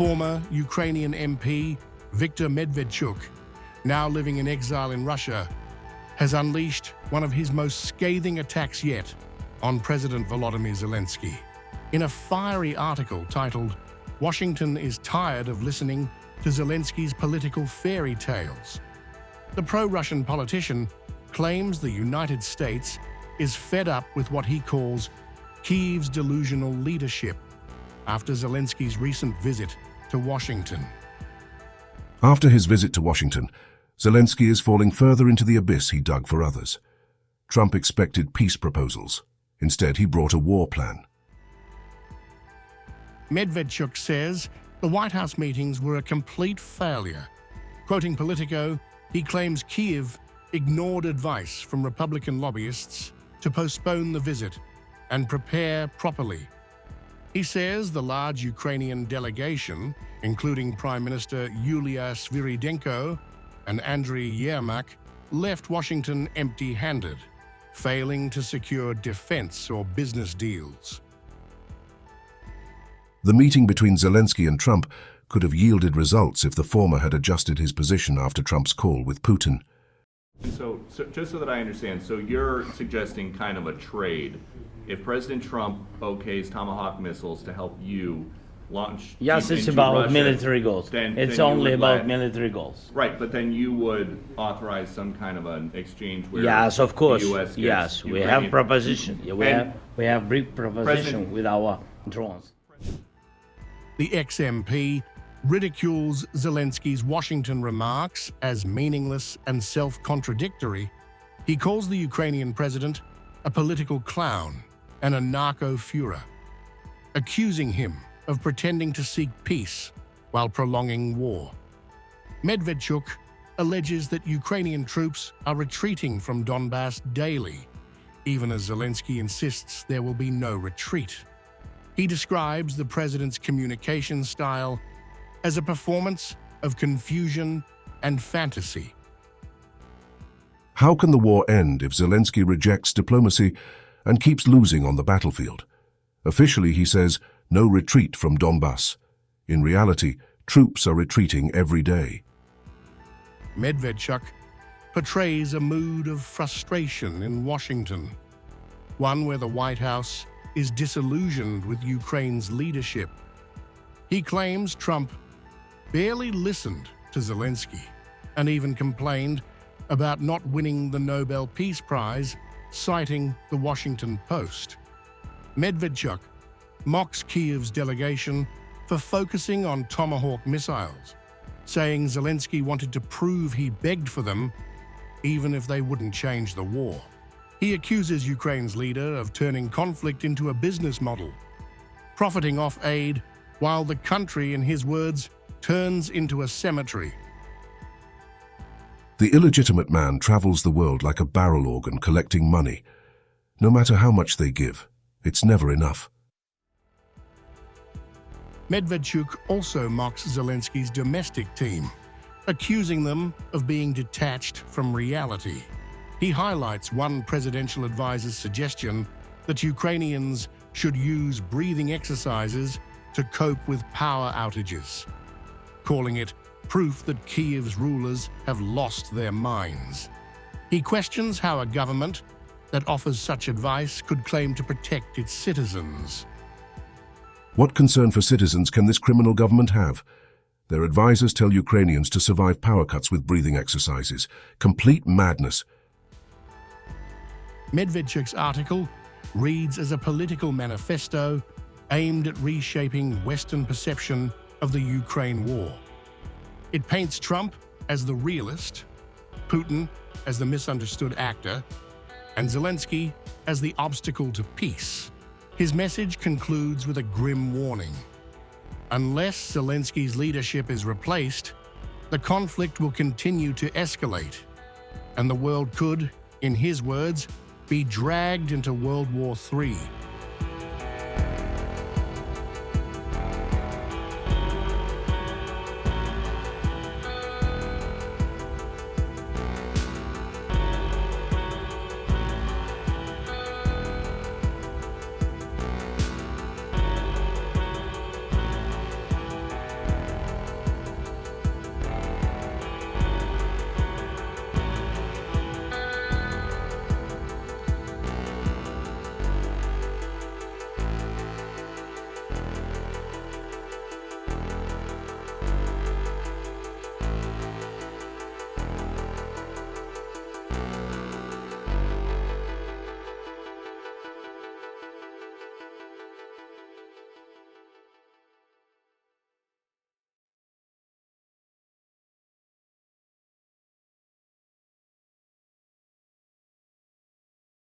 Former Ukrainian MP Viktor Medvedchuk, now living in exile in Russia, has unleashed one of his most scathing attacks yet on President Volodymyr Zelensky. In a fiery article titled, "Washington is tired of listening to Zelensky's political fairy tales," the pro-Russian politician claims the United States is fed up with what he calls Kyiv's delusional leadership after Zelensky's recent visit to Washington. After his visit to Washington, Zelensky is falling further into the abyss he dug for others. Trump expected peace proposals. Instead, he brought a war plan. Medvedchuk says the White House meetings were a complete failure. Quoting Politico, he claims Kyiv ignored advice from Republican lobbyists to postpone the visit and prepare properly. He says the large Ukrainian delegation, including Prime Minister Yulia Sviridenko and Andriy Yermak, left Washington empty-handed, failing to secure defense or business deals. The meeting between Zelensky and Trump could have yielded results if the former had adjusted his position after Trump's call with Putin. So just so that I understand, so you're suggesting kind of a trade. If President Trump okays Tomahawk missiles to help you launch yes, it's into about Russia, military goals. It's only about military goals. Right, but then you would authorize some kind of an exchange where yes, of course. the US gets yes, we Ukrainian. have proposition. We have brief proposition with our drones. The ex-MP ridicules Zelensky's Washington remarks as meaningless and self-contradictory. He calls the Ukrainian president a political clown and a narco-FUHRER, accusing him of pretending to seek peace while prolonging war. Medvedchuk alleges that Ukrainian troops are retreating from Donbass daily, even as Zelensky insists there will be no retreat. He describes the president's communication style as a performance of confusion and fantasy. How can the war end if Zelensky rejects diplomacy and keeps losing on the battlefield? Officially, he says, no retreat from Donbass. In reality, troops are retreating every day. Medvedchuk portrays a mood of frustration in Washington, one where the White House is disillusioned with Ukraine's leadership. He claims Trump barely listened to Zelensky and even complained about not winning the Nobel Peace Prize, citing the Washington Post. Medvedchuk mocks Kyiv's delegation for focusing on Tomahawk missiles, saying Zelensky wanted to prove he begged for them, even if they wouldn't change the war. He accuses Ukraine's leader of turning conflict into a business model, profiting off aid while the country, in his words, turns into a cemetery. The illegitimate man travels the world like a barrel organ collecting money. No matter how much they give, it's never enough. Medvedchuk also mocks Zelensky's domestic team, accusing them of being detached from reality. He highlights one presidential advisor's suggestion that Ukrainians should use breathing exercises to cope with power outages, calling it proof that Kyiv's rulers have lost their minds. He questions how a government that offers such advice could claim to protect its citizens. What concern for citizens can this criminal government have? Their advisors tell Ukrainians to survive power cuts with breathing exercises. Complete madness. Medvedchuk's article reads as a political manifesto aimed at reshaping Western perception of the Ukraine war. It paints Trump as the realist, Putin as the misunderstood actor, and Zelensky as the obstacle to peace. His message concludes with a grim warning. Unless Zelensky's leadership is replaced, the conflict will continue to escalate, and the world could, in his words, be dragged into World War III.